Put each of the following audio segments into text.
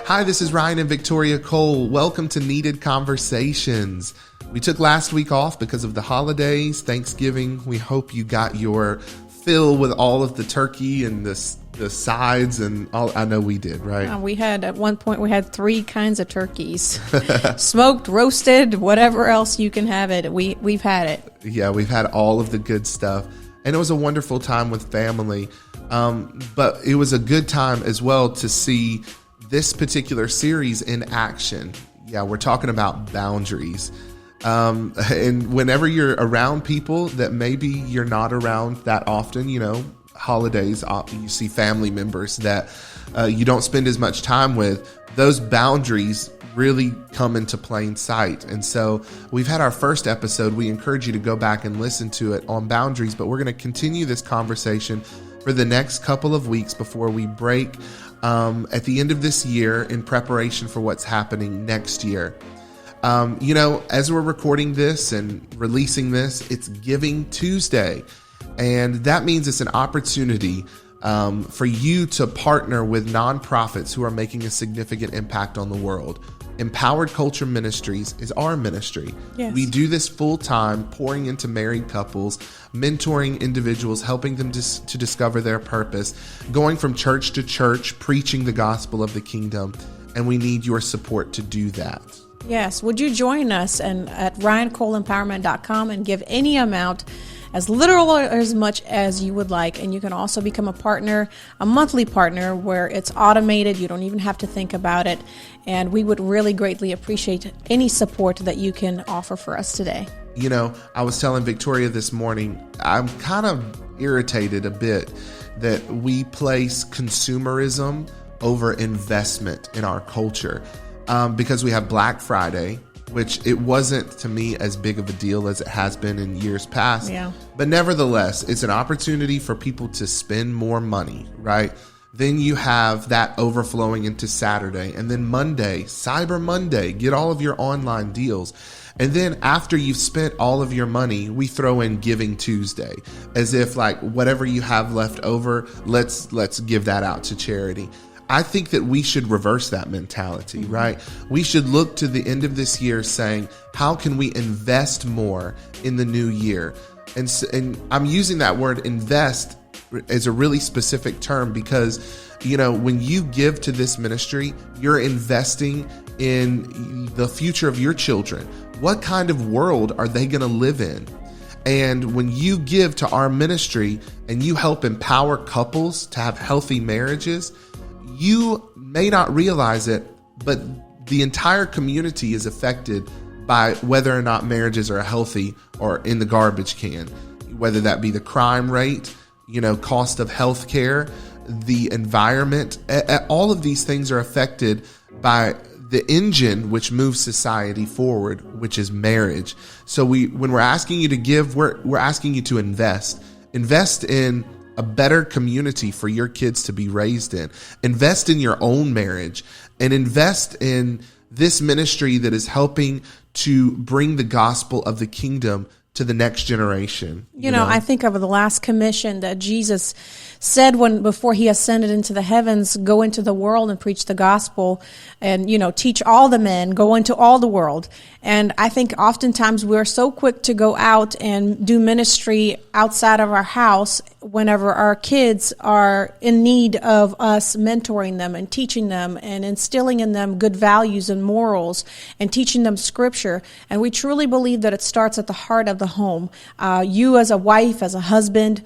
Hi, this is Ryan and Victoria Cole. Welcome to Needed Conversations. We took last week off because of the holidays, Thanksgiving. We hope you got your fill with all of the turkey and the sides and all. I know we did, right? We had, at one point, we had 3 kinds of turkeys. Smoked, roasted, whatever else you can have it. We've had it. Yeah, we've had all of the good stuff. And it was a wonderful time with family. But it was a good time as well to see this particular series in action. Yeah, we're talking about boundaries. And whenever you're around people that maybe you're not around that often, you know, holidays, you see family members that you don't spend as much time with, those boundaries really come into plain sight. And so we've had our first episode. We encourage you to go back and listen to it on boundaries, but we're going to continue this conversation for the next couple of weeks before we break at the end of this year in preparation for what's happening next year. You know, as we're recording this and releasing this, it's Giving Tuesday. And that means it's an opportunity for you to partner with nonprofits who are making a significant impact on the world. Empowered Culture Ministries is our ministry. Yes. We do this full time, pouring into married couples, mentoring individuals, helping them to discover their purpose, going from church to church, preaching the gospel of the kingdom. And we need your support to do that. Yes. Would you join us at ryancoleempowerment.com and give any amount, as little or as much as you would like. And you can also become a partner, a monthly partner, where it's automated. You don't even have to think about it. And we would really greatly appreciate any support that you can offer for us today. You know, I was telling Victoria this morning, I'm kind of irritated a bit that we place consumerism over investment in our culture. Because we have Black Friday, which it wasn't to me as big of a deal as it has been in years past. Yeah. But nevertheless, it's an opportunity for people to spend more money, right? Then you have that overflowing into Saturday, and then Monday, Cyber Monday, get all of your online deals. And then after you've spent all of your money, we throw in Giving Tuesday, as if like whatever you have left over, let's give that out to charity. I think that we should reverse that mentality, right? We should look to the end of this year saying, how can we invest more in the new year? And I'm using that word invest as a really specific term because, you know, when you give to this ministry, you're investing in the future of your children. What kind of world are they going to live in? And when you give to our ministry and you help empower couples to have healthy marriages, you may not realize it, but the entire community is affected by whether or not marriages are healthy or in the garbage can, whether that be the crime rate, you know, cost of health care, the environment. All of these things are affected by the engine which moves society forward, which is marriage. So when we're asking you to give, we're asking you to invest in a better community for your kids to be raised in. Invest in your own marriage and invest in this ministry that is helping to bring the gospel of the kingdom to the next generation. You know, I think of the last commission that Jesus said before he ascended into the heavens, go into the world and preach the gospel and, you know, teach all the men, go into all the world. And I think oftentimes we're so quick to go out and do ministry outside of our house whenever our kids are in need of us mentoring them and teaching them and instilling in them good values and morals and teaching them scripture. And we truly believe that it starts at the heart of the home. You as a wife, as a husband,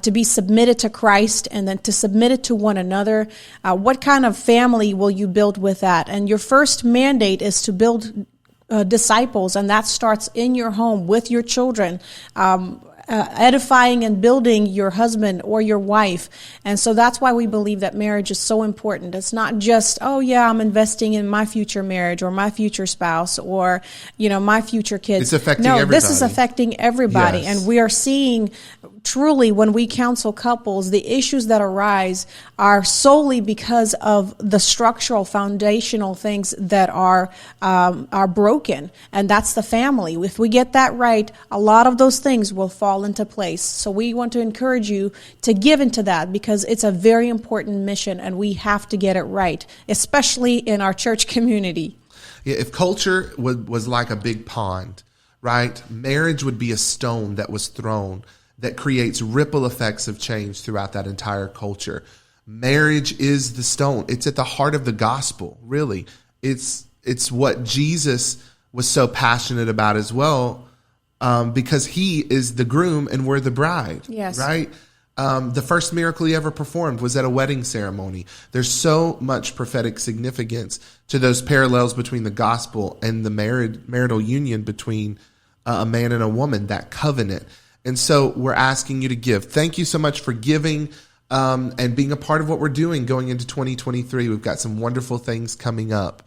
to be submitted to Christ and then to submit it to one another. What kind of family will you build with that? And your first mandate is to build disciples, and that starts in your home with your children. Edifying and building your husband or your wife. And so that's why we believe that marriage is so important. It's not just, oh yeah, I'm investing in my future marriage or my future spouse or, you know, my future kids. It's affecting everybody. This is affecting everybody. Yes. And we are seeing truly, when we counsel couples, the issues that arise are solely because of the structural, foundational things that are broken, and that's the family. If we get that right, a lot of those things will fall into place. So we want to encourage you to give into that, because it's a very important mission, and we have to get it right, especially in our church community. Yeah, if culture was like a big pond, right, marriage would be a stone that was thrown that creates ripple effects of change throughout that entire culture. Marriage is the stone. It's at the heart of the gospel, really. It's what Jesus was so passionate about as well, because he is the groom and we're the bride. Yes. Right? The first miracle he ever performed was at a wedding ceremony. There's so much prophetic significance to those parallels between the gospel and the marital union between a man and a woman, that covenant. And so we're asking you to give. Thank you so much for giving and being a part of what we're doing going into 2023. We've got some wonderful things coming up.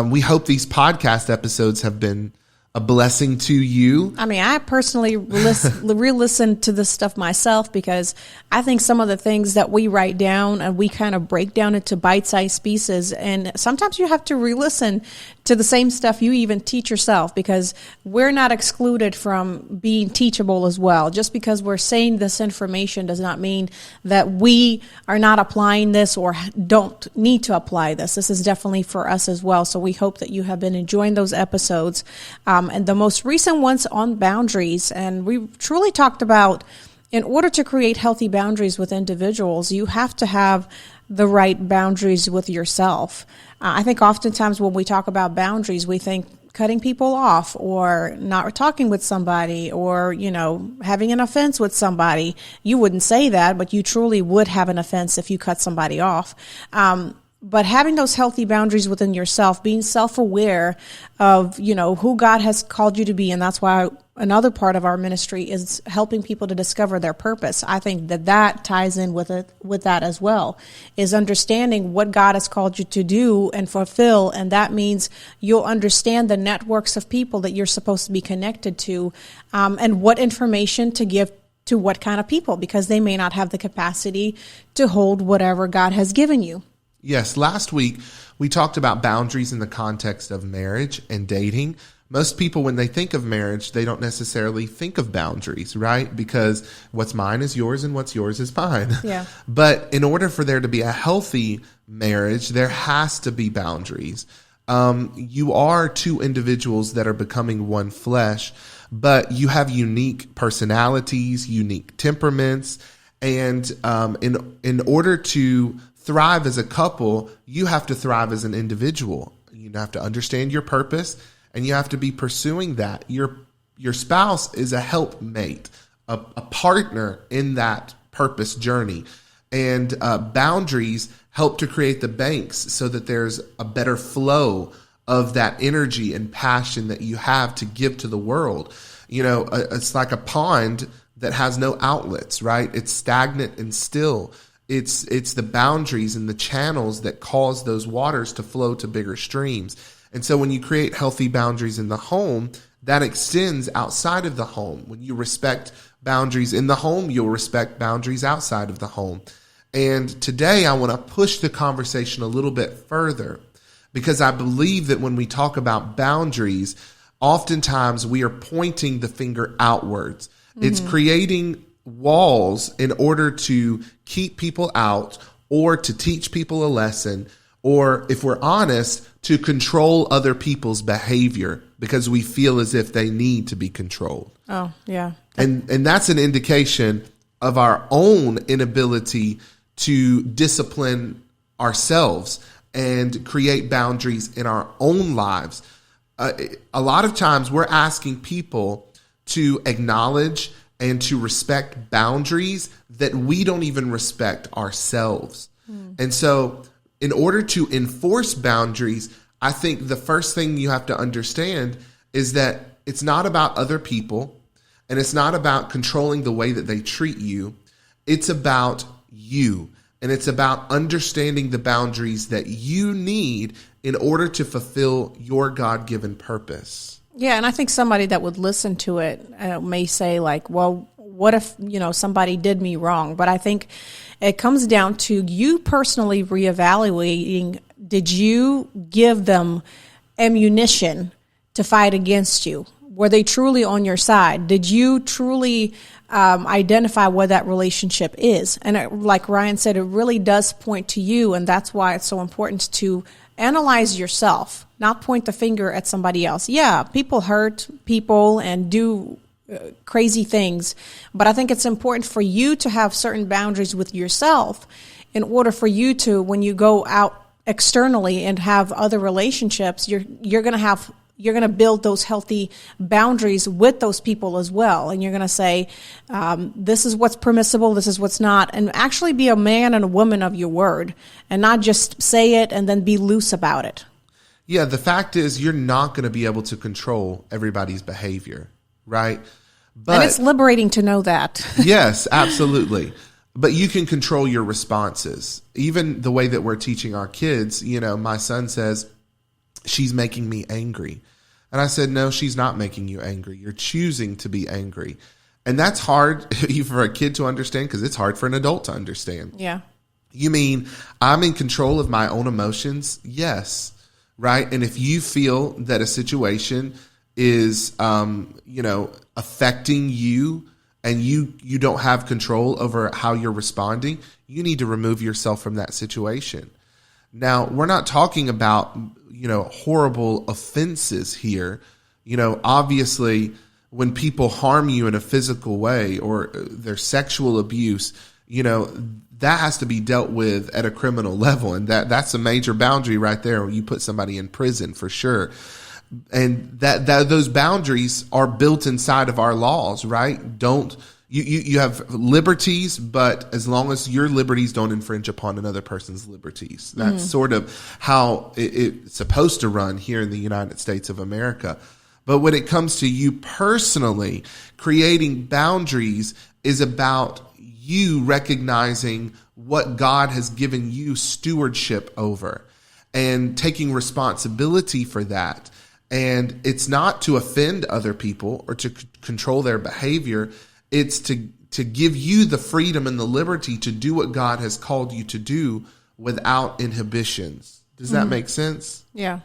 We hope these podcast episodes have been a blessing to you. I mean, I personally re-listen to this stuff myself, because I think some of the things that we write down and we kind of break down into bite-sized pieces, and sometimes you have to re-listen to the same stuff you even teach yourself, because we're not excluded from being teachable as well. Just because we're saying this information does not mean that we are not applying this or don't need to apply this. This is definitely for us as well. So we hope that you have been enjoying those episodes. And the most recent ones on boundaries. And we truly talked about, in order to create healthy boundaries with individuals, you have to have the right boundaries with yourself. I think oftentimes when we talk about boundaries, we think cutting people off or not talking with somebody or, having an offense with somebody. You wouldn't say that, but you truly would have an offense if you cut somebody off. But having those healthy boundaries within yourself, being self-aware of, who God has called you to be. And that's why another part of our ministry is helping people to discover their purpose. I think that ties in with that as well, is understanding what God has called you to do and fulfill. And that means you'll understand the networks of people that you're supposed to be connected to, and what information to give to what kind of people, because they may not have the capacity to hold whatever God has given you. Yes, last week we talked about boundaries in the context of marriage and dating. Most people, when they think of marriage, they don't necessarily think of boundaries, right? Because what's mine is yours and what's yours is mine. Yeah. But in order for there to be a healthy marriage, there has to be boundaries. You are two individuals that are becoming one flesh, but you have unique personalities, unique temperaments, and in order to thrive as a couple, you have to thrive as an individual. You have to understand your purpose, and you have to be pursuing that. Your spouse is a helpmate, a partner in that purpose journey. And boundaries help to create the banks so that there's a better flow of that energy and passion that you have to give to the world. It's like a pond that has no outlets, right? It's stagnant and still. It's the boundaries and the channels that cause those waters to flow to bigger streams. And so when you create healthy boundaries in the home, that extends outside of the home. When you respect boundaries in the home, you'll respect boundaries outside of the home. And today I want to push the conversation a little bit further, because I believe that when we talk about boundaries, oftentimes we are pointing the finger outwards. Mm-hmm. It's creating walls in order to keep people out or to teach people a lesson, or if we're honest, to control other people's behavior because we feel as if they need to be controlled. Oh, yeah. And that's an indication of our own inability to discipline ourselves and create boundaries in our own lives. A lot of times we're asking people to acknowledge and to respect boundaries that we don't even respect ourselves. And so in order to enforce boundaries, I think the first thing you have to understand is that it's not about other people, and it's not about controlling the way that they treat you. It's about you, and it's about understanding the boundaries that you need in order to fulfill your God-given purpose. Yeah, and I think somebody that would listen to it may say, like, well, What if, somebody did me wrong? But I think it comes down to you personally reevaluating, did you give them ammunition to fight against you? Were they truly on your side? Did you truly identify what that relationship is? And like Ryan said, it really does point to you, and that's why it's so important to analyze yourself, not point the finger at somebody else. Yeah, people hurt people and do crazy things, but I think it's important for you to have certain boundaries with yourself in order for you to, when you go out externally and have other relationships, you're going to build those healthy boundaries with those people as well. And you're going to say, this is what's permissible, this is what's not, and actually be a man and a woman of your word and not just say it and then be loose about it. Yeah, the fact is you're not going to be able to control everybody's behavior, right? But, and it's liberating to know that. Yes, absolutely. But you can control your responses. Even the way that we're teaching our kids, my son says, she's making me angry. And I said, no, she's not making you angry. You're choosing to be angry. And that's hard for a kid to understand because it's hard for an adult to understand. Yeah. You mean I'm in control of my own emotions? Yes. Right. And if you feel that a situation is, affecting you and you don't have control over how you're responding, you need to remove yourself from that situation. Now, we're not talking about, horrible offenses here. Obviously, when people harm you in a physical way or there's sexual abuse, that has to be dealt with at a criminal level. And that's a major boundary right there when you put somebody in prison for sure. And that those boundaries are built inside of our laws, right? You have liberties, but as long as your liberties don't infringe upon another person's liberties. That's sort of how it's supposed to run here in the United States of America. But when it comes to you personally, creating boundaries is about you recognizing what God has given you stewardship over and taking responsibility for that. And it's not to offend other people or to control their behavior. It's to give you the freedom and the liberty to do what God has called you to do without inhibitions. Does that make sense? Yeah.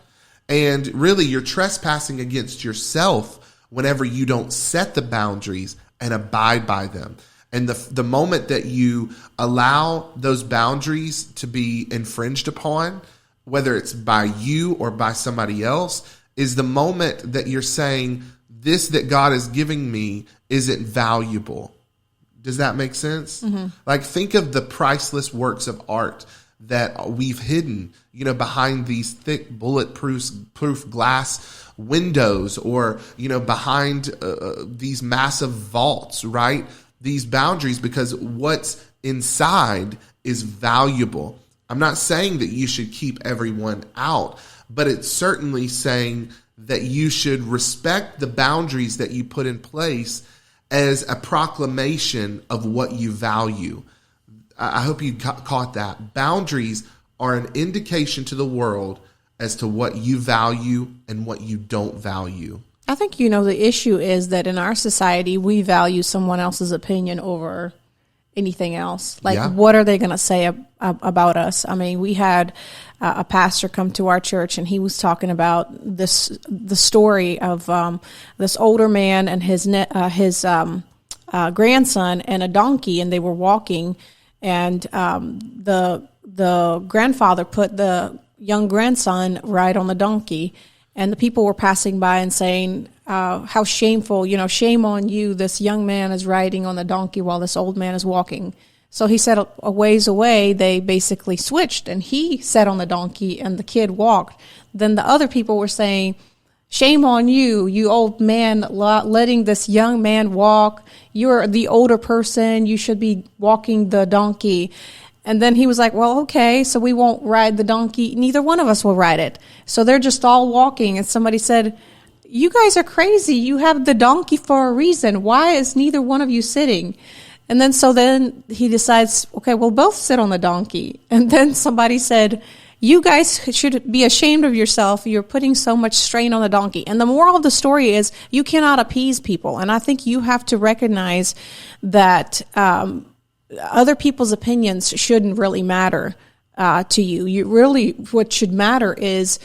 And really, you're trespassing against yourself whenever you don't set the boundaries and abide by them. And the moment that you allow those boundaries to be infringed upon, whether it's by you or by somebody else, is the moment that you're saying, this that God is giving me isn't valuable. Does that make sense? Mm-hmm. Like, think of the priceless works of art that we've hidden, behind these thick bulletproof glass windows or, behind these massive vaults, right? These boundaries, because what's inside is valuable. I'm not saying that you should keep everyone out, but it's certainly saying that you should respect the boundaries that you put in place as a proclamation of what you value. I hope you caught that. Boundaries are an indication to the world as to what you value and what you don't value. I think, the issue is that in our society, we value someone else's opinion over anything else. Like, what are they going to say about us? I mean, we had a pastor come to our church, and he was talking about the story of this older man and his grandson and a donkey, and they were walking, and the grandfather put the young grandson right on the donkey. And the people were passing by and saying, how shameful, shame on you. This young man is riding on the donkey while this old man is walking. So he said a ways away, they basically switched, and he sat on the donkey and the kid walked. Then the other people were saying, shame on you, you old man, letting this young man walk. You're the older person. You should be walking the donkey. And then he was like, well, okay, so we won't ride the donkey. Neither one of us will ride it. So they're just all walking. And somebody said, you guys are crazy. You have the donkey for a reason. Why is neither one of you sitting? And then he decides, okay, we'll both sit on the donkey. And then somebody said, you guys should be ashamed of yourself. You're putting so much strain on the donkey. And the moral of the story is you cannot appease people. And I think you have to recognize that other people's opinions shouldn't really matter to you. You really, what should matter is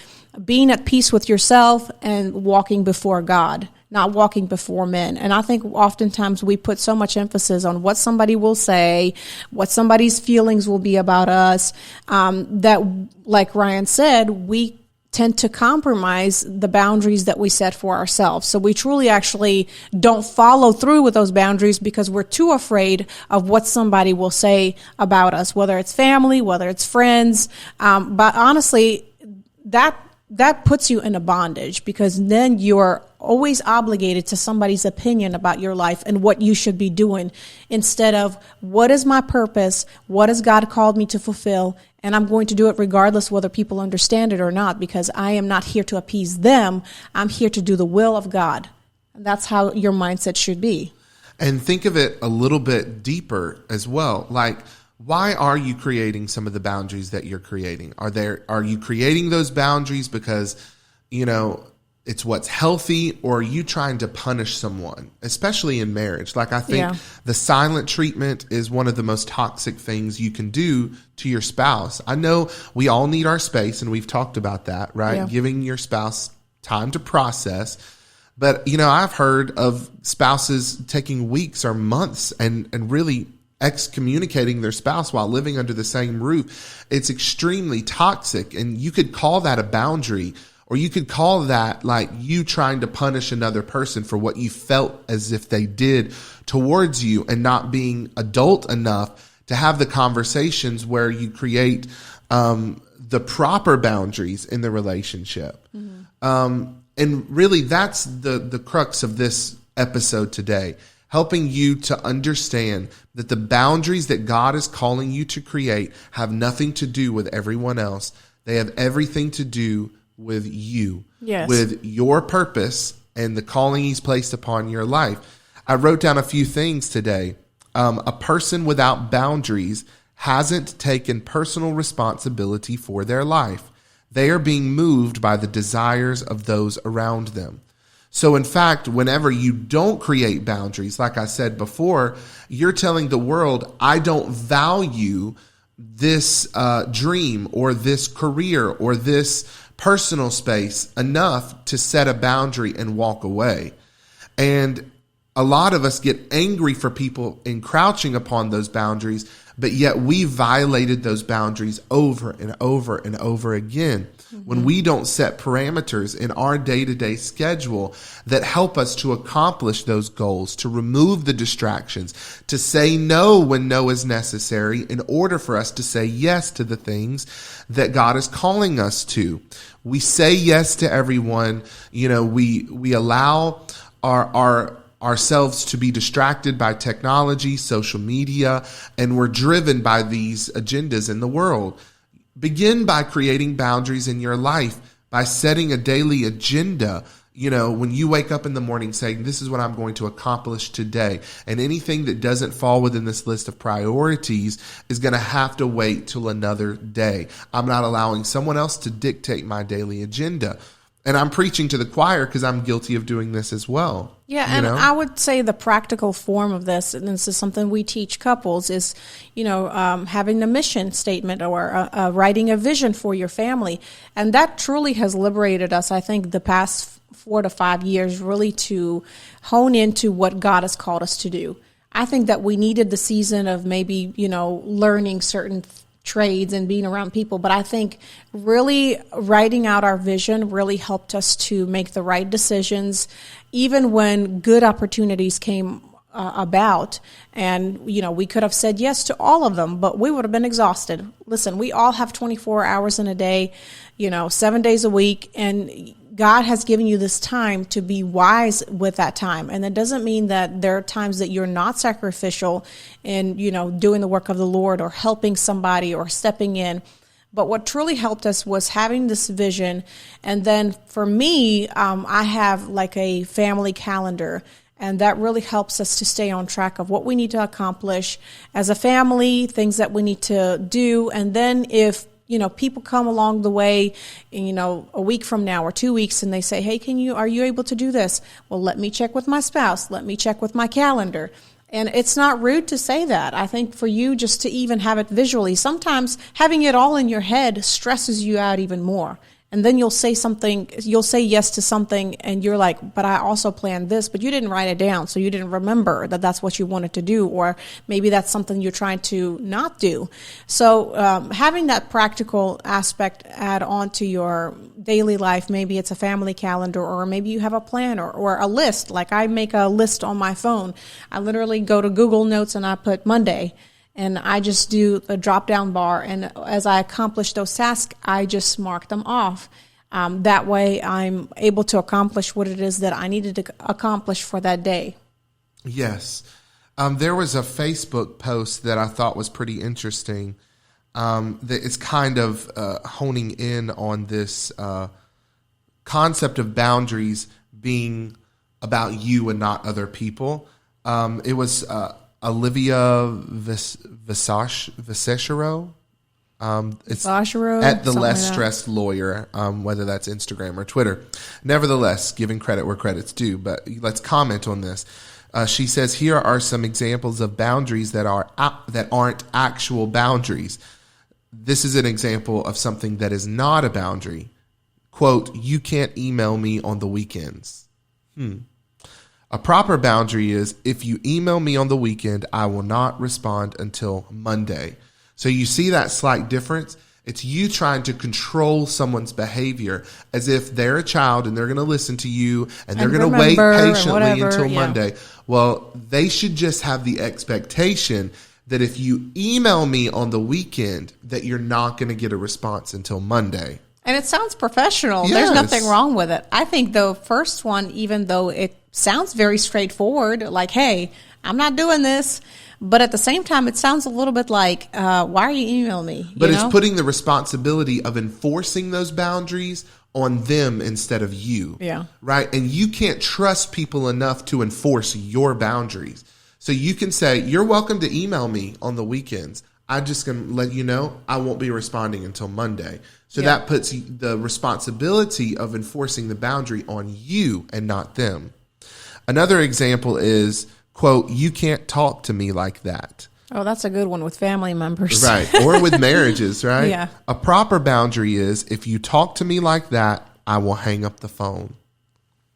being at peace with yourself and walking before God, not walking before men. And I think oftentimes we put so much emphasis on what somebody will say, what somebody's feelings will be about us, that, like Ryan said, we tend to compromise the boundaries that we set for ourselves. So we truly actually don't follow through with those boundaries because we're too afraid of what somebody will say about us, whether it's family, whether it's friends. But honestly, that puts you in a bondage, because then you're always obligated to somebody's opinion about your life and what you should be doing, instead of what is my purpose, what has God called me to fulfill, and I'm going to do it regardless whether people understand it or not, because I am not here to appease them. I'm here to do the will of God. And that's how your mindset should be. And think of it a little bit deeper as well. Like, why are you creating some of the boundaries that you're creating? Are you creating those boundaries because, it's what's healthy, or are you trying to punish someone, especially in marriage? Like, I think the silent treatment is one of the most toxic things you can do to your spouse. I know we all need our space, and we've talked about that, right? Yeah. Giving your spouse time to process. But, I've heard of spouses taking weeks or months and really excommunicating their spouse while living under the same roof. It's extremely toxic, and you could call that a boundary, or you could call that like you trying to punish another person for what you felt as if they did towards you, and not being adult enough to have the conversations where you create the proper boundaries in the relationship. Mm-hmm. And really, that's the crux of this episode today, helping you to understand that the boundaries that God is calling you to create have nothing to do with everyone else. They have everything to do with you, with your purpose and the calling He's placed upon your life. I wrote down a few things today. A person without boundaries hasn't taken personal responsibility for their life. They are being moved by the desires of those around them. So in fact, whenever you don't create boundaries, like I said before, you're telling the world, I don't value this dream or this career or this personal space enough to set a boundary and walk away. And a lot of us get angry for people encroaching upon those boundaries, but yet we violated those boundaries over and over and over again. Mm-hmm. When we don't set parameters in our day-to-day schedule that help us to accomplish those goals, to remove the distractions, to say no when no is necessary in order for us to say yes to the things that God is calling us to. We say yes to everyone. We allow ourselves to be distracted by technology, social media, and we're driven by these agendas in the world. Begin by creating boundaries in your life, by setting a daily agenda. When you wake up in the morning saying, this is what I'm going to accomplish today, and anything that doesn't fall within this list of priorities is going to have to wait till another day. I'm not allowing someone else to dictate my daily agenda. And I'm preaching to the choir because I'm guilty of doing this as well. Yeah, and I would say the practical form of this, and this is something we teach couples, is, having a mission statement or writing a vision for your family. And that truly has liberated us, I think, the past 4 to 5 years, really to hone into what God has called us to do. I think that we needed the season of maybe, learning certain trades and being around people. But I think really writing out our vision really helped us to make the right decisions, even when good opportunities came about. And, we could have said yes to all of them, but we would have been exhausted. Listen, we all have 24 hours in a day, 7 days a week. And God has given you this time to be wise with that time. And that doesn't mean that there are times that you're not sacrificial in, doing the work of the Lord or helping somebody or stepping in. But what truly helped us was having this vision. And then for me, I have like a family calendar. And that really helps us to stay on track of what we need to accomplish as a family, things that we need to do. And then if people come along the way, a week from now or 2 weeks, and they say, hey, are you able to do this? Well, let me check with my spouse. Let me check with my calendar. And it's not rude to say that. I think for you just to even have it visually, sometimes having it all in your head stresses you out even more. And then you'll say yes to something, and you're like, but I also planned this, but you didn't write it down, so you didn't remember that that's what you wanted to do, or maybe that's something you're trying to not do. So having that practical aspect add on to your daily life, maybe it's a family calendar, or maybe you have a plan or a list. Like I make a list on my phone. I literally go to Google Notes and I put Monday. And I just do a drop-down bar, and as I accomplish those tasks, I just mark them off. That way, I'm able to accomplish what it is that I needed to accomplish for that day. Yes. There was a Facebook post that I thought was pretty interesting. That it's kind of honing in on this concept of boundaries being about you and not other people. It was Olivia Viscero. It's at the Less Stressed Lawyer, whether that's Instagram or Twitter. Nevertheless, giving credit where credit's due, but let's comment on this. She says, here are some examples of boundaries that aren't actual boundaries. This is an example of something that is not a boundary. Quote, you can't email me on the weekends. A proper boundary is, if you email me on the weekend, I will not respond until Monday. So you see that slight difference? It's you trying to control someone's behavior as if they're a child and they're going to listen to you and they're going to wait patiently until Monday. Well, they should just have the expectation that if you email me on the weekend, that you're not going to get a response until Monday. And it sounds professional. Yes. There's nothing wrong with it. I think the first one, even though it sounds very straightforward, like, hey, I'm not doing this. But at the same time, it sounds a little bit like, why are you emailing me? But it's putting the responsibility of enforcing those boundaries on them instead of you. Yeah. Right? And you can't trust people enough to enforce your boundaries. So you can say, you're welcome to email me on the weekends. I'm just going to let you know I won't be responding until Monday. So that puts the responsibility of enforcing the boundary on you and not them. Another example is, quote, you can't talk to me like that. Oh, that's a good one with family members. Right. Or with marriages, right? Yeah. A proper boundary is, if you talk to me like that, I will hang up the phone.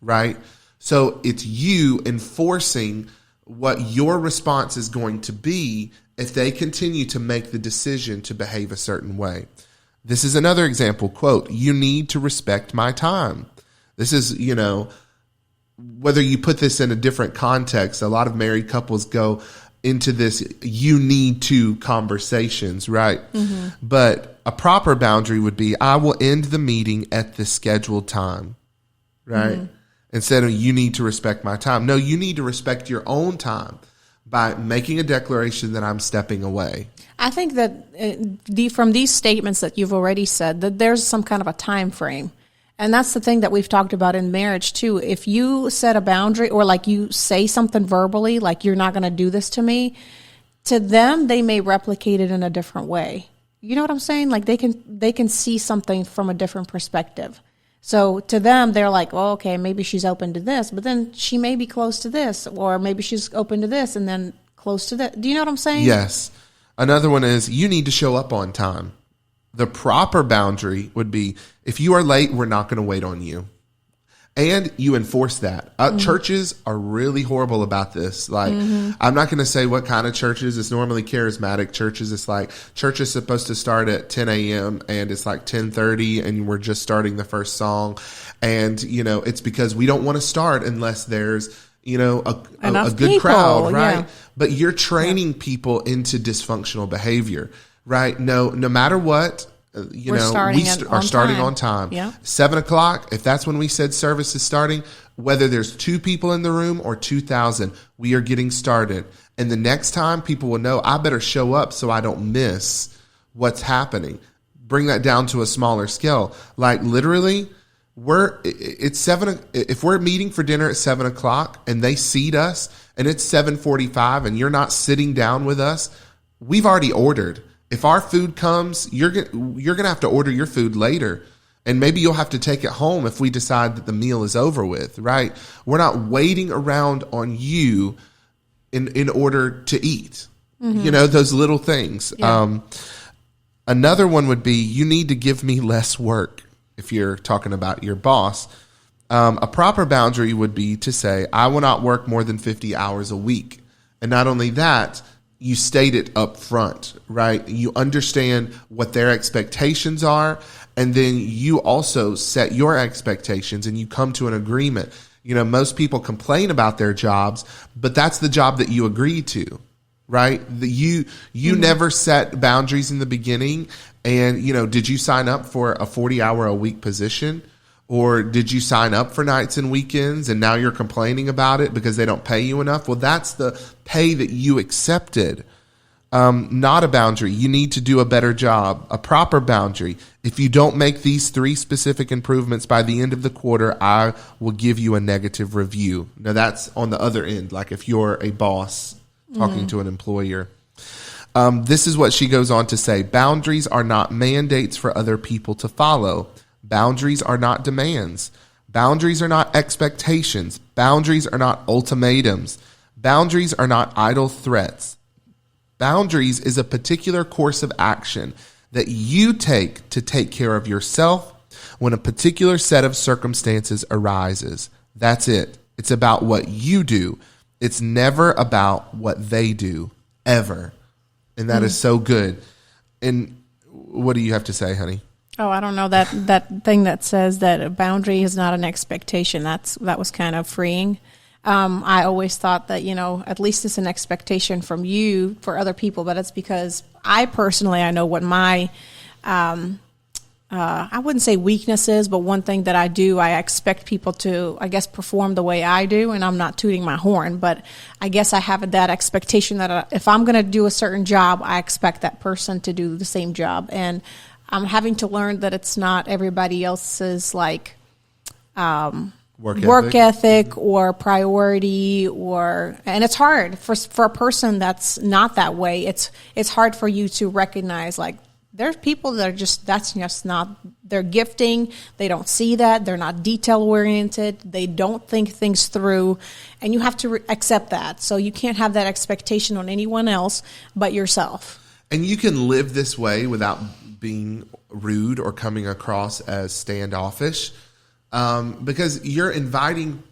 Right? So it's you enforcing what your response is going to be if they continue to make the decision to behave a certain way. This is another example, quote, you need to respect my time. This is, whether you put this in a different context, a lot of married couples go into this you need to conversations, right? Mm-hmm. But a proper boundary would be, I will end the meeting at the scheduled time, right? Mm-hmm. Instead of you need to respect my time. No, you need to respect your own time by making a declaration that I'm stepping away. I think that from these statements that you've already said, that there's some kind of a time frame. And that's the thing that we've talked about in marriage too. If you set a boundary, or like you say something verbally, like you're not going to do this to me, to them, they may replicate it in a different way. You know what I'm saying? Like they can see something from a different perspective. So to them, they're like, well, okay, maybe she's open to this, but then she may be close to this, or maybe she's open to this and then close to that. Do you know what I'm saying? Yes. Another one is, you need to show up on time. The proper boundary would be, if you are late, we're not going to wait on you. And you enforce that. Churches are really horrible about this. Like, I'm not going to say what kind of churches. It's normally charismatic churches. It's like church is supposed to start at 10 a.m. and it's like 10:30 and we're just starting the first song. And, it's because we don't want to start unless there's, a good people, crowd, right? Yeah. But you're training people into dysfunctional behavior, right? No matter what, we are starting on time. Yeah. 7:00, if that's when we said service is starting, whether there's 2 people in the room or 2,000, we are getting started. And the next time, people will know, I better show up so I don't miss what's happening. Bring that down to a smaller scale. Like literally, if we're meeting for dinner at 7:00 and they seat us and it's 7:45 and you're not sitting down with us, we've already ordered. If our food comes, you're going to have to order your food later. And maybe you'll have to take it home if we decide that the meal is over with, right? We're not waiting around on you in order to eat. You know, those little things. Yeah. Another one would be, you need to give me less work. If you're talking about your boss, a proper boundary would be to say, I will not work more than 50 hours a week. And not only that, you state it up front, right? You understand what their expectations are, and then you also set your expectations and you come to an agreement. You know, most people complain about their jobs, but that's the job that you agreed to, right? You never set boundaries in the beginning. And, you know, did you sign up for a 40-hour-a-week position? Or did you sign up for nights and weekends and now you're complaining about it because they don't pay you enough? Well, that's the pay that you accepted. Not a boundary. You need to do a better job, a proper boundary. If you don't make these 3 specific improvements by the end of the quarter, I will give you a negative review. Now, that's on the other end, like if you're a boss talking to an employer. This is what she goes on to say. Boundaries are not mandates for other people to follow. Boundaries are not demands. Boundaries are not expectations. Boundaries are not ultimatums. Boundaries are not idle threats. Boundaries is a particular course of action that you take to take care of yourself when a particular set of circumstances arises. That's it. It's about what you do. It's never about what they do, ever. And that is so good. And what do you have to say, honey? Oh, I don't know, that thing that says that a boundary is not an expectation. That was kind of freeing. I always thought that, you know, at least it's an expectation from you for other people, but it's because I know what my, I wouldn't say weakness is, but one thing that I do, I expect people to, I guess, perform the way I do, and I'm not tooting my horn, but I guess I have that expectation that if I'm going to do a certain job, I expect that person to do the same job. And I'm having to learn that it's not everybody else's like work ethic or priority, and it's hard for a person that's not that way. It's hard for you to recognize, like, there's people that are that's just not their gifting. They don't see that. They're not detail oriented. They don't think things through, and you have to accept that. So you can't have that expectation on anyone else but yourself. And you can live this way without being rude or coming across as standoffish, because you're inviting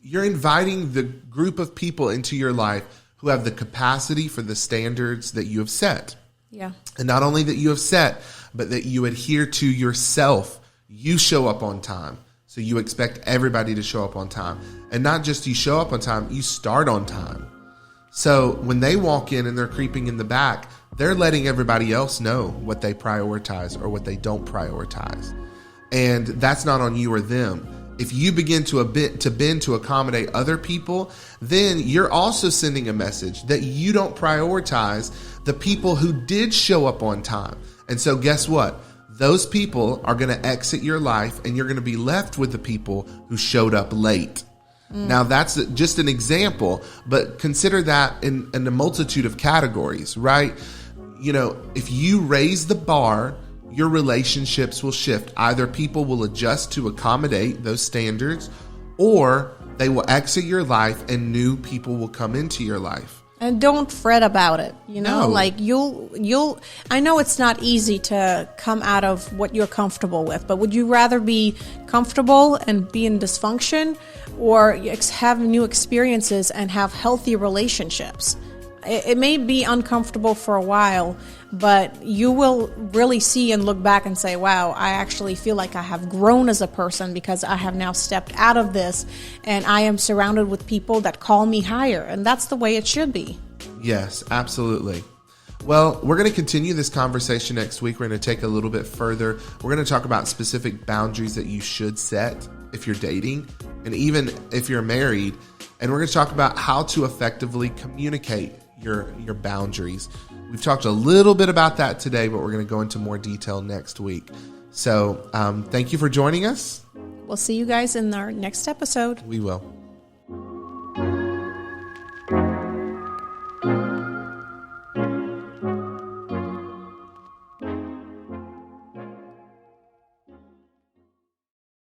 the group of people into your life who have the capacity for the standards that you have set. Yeah. And not only that you have set, but that you adhere to yourself. You show up on time. So you expect everybody to show up on time. And not just you show up on time, you start on time. So when they walk in and they're creeping in the back, they're letting everybody else know what they prioritize or what they don't prioritize. And that's not on you or them. If you begin to bend to accommodate other people, then you're also sending a message that you don't prioritize the people who did show up on time. And so guess what? Those people are going to exit your life, and you're going to be left with the people who showed up late. Now, that's just an example, but consider that in a multitude of categories, right? You know, if you raise the bar, your relationships will shift. Either people will adjust to accommodate those standards, or they will exit your life and new people will come into your life. And don't fret about it. You know, No. like you'll, I know it's not easy to come out of what you're comfortable with, but would you rather be comfortable and be in dysfunction, or have new experiences and have healthy relationships? It may be uncomfortable for a while, but you will really see and look back and say, wow, I actually feel like I have grown as a person because I have now stepped out of this and I am surrounded with people that call me higher. And that's the way it should be. Yes, absolutely. Well, we're going to continue this conversation next week. We're going to take a little bit further. We're going to talk about specific boundaries that you should set if you're dating and even if you're married. And we're going to talk about how to effectively communicate your boundaries. We've talked a little bit about that today, but we're going to go into more detail next week. So thank you for joining us. We'll see you guys in our next episode. We will.